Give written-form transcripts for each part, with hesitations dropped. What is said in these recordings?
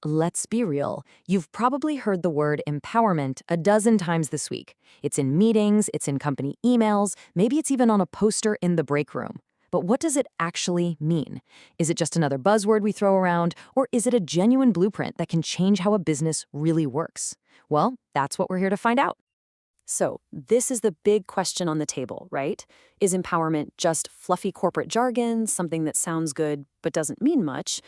let's be real. You've probably heard the word empowerment a dozen times this week. It's in meetings, it's in company emails, maybe it's even on a poster in the break room. But what does it actually mean? Is it just another buzzword we throw around, or is it a genuine blueprint that can change how a business really works? Well, that's what we're here to find out. So, this is the big question on the table, right? Is empowerment just fluffy corporate jargon, something that sounds good but doesn't mean much?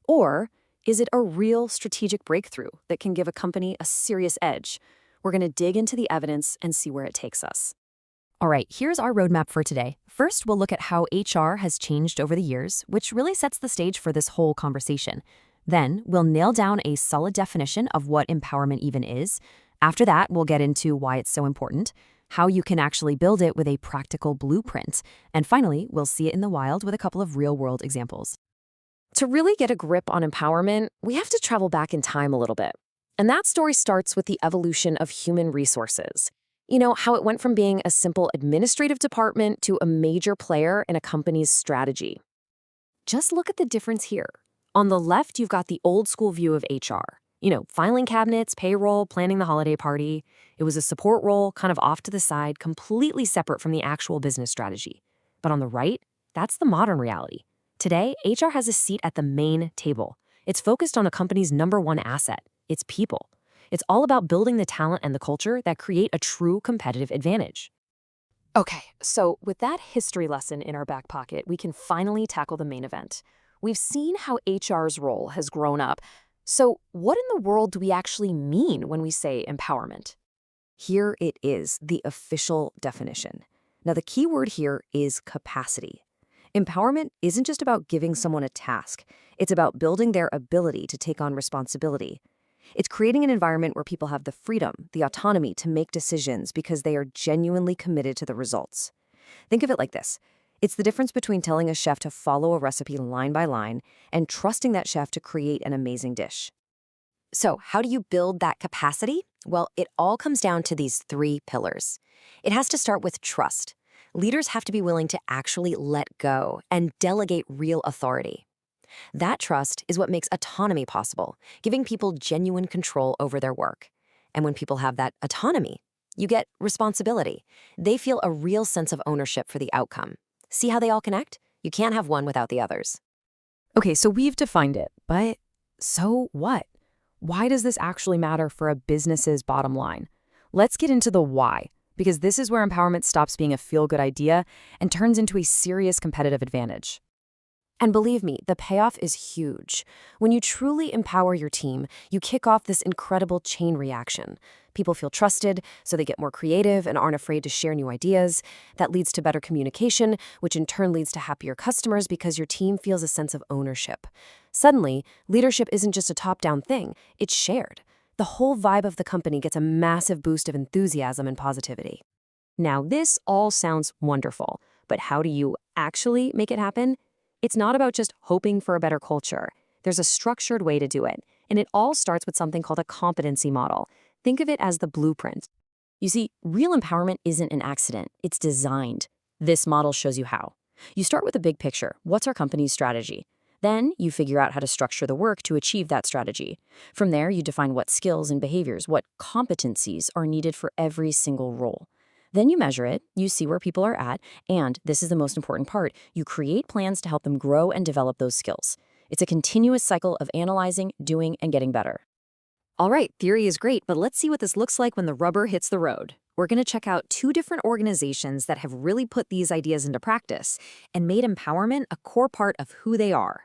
Or is it a real strategic breakthrough that can give a company a serious edge? We're going to dig into the evidence and see where it takes us. All right, here's our roadmap for today. First, we'll look at how HR has changed over the years, which really sets the stage for this whole conversation. Then, we'll nail down a solid definition of what empowerment even is. After that, we'll get into why it's so important, how you can actually build it with a practical blueprint, and finally, we'll see it in the wild with a couple of real-world examples. To really get a grip on empowerment, we have to travel back in time a little bit. And that story starts with the evolution of human resources. You know, how it went from being a simple administrative department to a major player in a company's strategy. Just look at the difference here. On the left, you've got the old school view of HR. You know, filing cabinets, payroll, planning the holiday party. It was a support role kind of off to the side, completely separate from the actual business strategy. But on the right, that's the modern reality. Today, HR has a seat at the main table. It's focused on a company's #1 asset, its people. It's all about building the talent and the culture that create a true competitive advantage. Okay, so with that history lesson in our back pocket, we can finally tackle the main event. We've seen how HR's role has grown up. So what in the world do we actually mean when we say empowerment? Here it is, the official definition. Now, the key word here is capacity. Empowerment isn't just about giving someone a task. It's about building their ability to take on responsibility. It's creating an environment where people have the freedom, the autonomy to make decisions because they are genuinely committed to the results. Think of it like this. It's the difference between telling a chef to follow a recipe line by line and trusting that chef to create an amazing dish. So, how do you build that capacity? Well, it all comes down to these 3 pillars. It has to start with trust. Leaders have to be willing to actually let go and delegate real authority. That trust is what makes autonomy possible, giving people genuine control over their work. And when people have that autonomy, you get responsibility. They feel a real sense of ownership for the outcome. See how they all connect? You can't have one without the others. Okay, so we've defined it, but so what? Why does this actually matter for a business's bottom line? Let's get into the why, because this is where empowerment stops being a feel-good idea and turns into a serious competitive advantage. And believe me, the payoff is huge. When you truly empower your team, you kick off this incredible chain reaction. People feel trusted, so they get more creative and aren't afraid to share new ideas. That leads to better communication, which in turn leads to happier customers because your team feels a sense of ownership. Suddenly, leadership isn't just a top-down thing, it's shared. The whole vibe of the company gets a massive boost of enthusiasm and positivity. Now, this all sounds wonderful, but how do you actually make it happen? It's not about just hoping for a better culture. There's a structured way to do it, and it all starts with something called a competency model. Think of it as the blueprint. You see, real empowerment isn't an accident, it's designed. This model shows you how. You start with a big picture. What's our company's strategy? Then you figure out how to structure the work to achieve that strategy. From there, you define what skills and behaviors, what competencies are needed for every single role. Then you measure it, you see where people are at, and this is the most important part, you create plans to help them grow and develop those skills. It's a continuous cycle of analyzing, doing, and getting better. All right, theory is great, but let's see what this looks like when the rubber hits the road. We're going to check out 2 different organizations that have really put these ideas into practice and made empowerment a core part of who they are.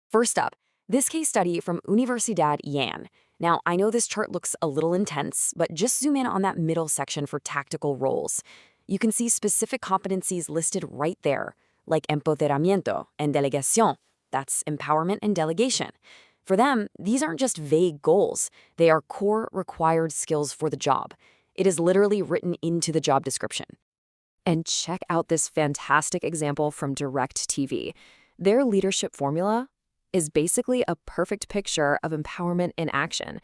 First up, this case study from Universidad Yan. Now, I know this chart looks a little intense, but just zoom in on that middle section for tactical roles. You can see specific competencies listed right there, like empoderamiento and delegación. That's empowerment and delegation. For them, these aren't just vague goals. They are core required skills for the job. It is literally written into the job description. And check out this fantastic example from DirecTV. Their leadership formula is basically a perfect picture of empowerment in action.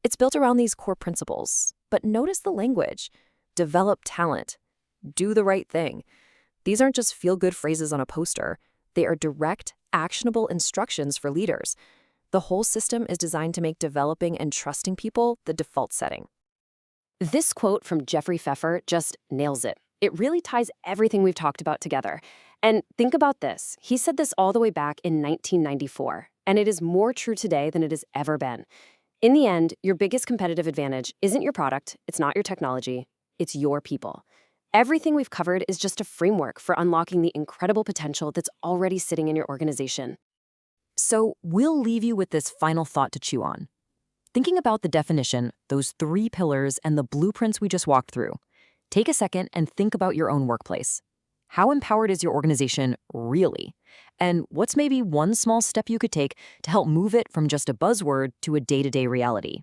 It's built around these core principles, but notice the language. Develop talent. Do the right thing. These aren't just feel-good phrases on a poster. They are direct, actionable instructions for leaders. The whole system is designed to make developing and trusting people the default setting. This quote from Jeffrey Pfeffer just nails it. It really ties everything we've talked about together. And think about this. He said this all the way back in 1994, and it is more true today than it has ever been. In the end, your biggest competitive advantage isn't your product, it's not your technology, it's your people. Everything we've covered is just a framework for unlocking the incredible potential that's already sitting in your organization. So we'll leave you with this final thought to chew on. Thinking about the definition, those 3 pillars, and the blueprints we just walked through, take a second and think about your own workplace. How empowered is your organization really? And what's maybe one small step you could take to help move it from just a buzzword to a day-to-day reality?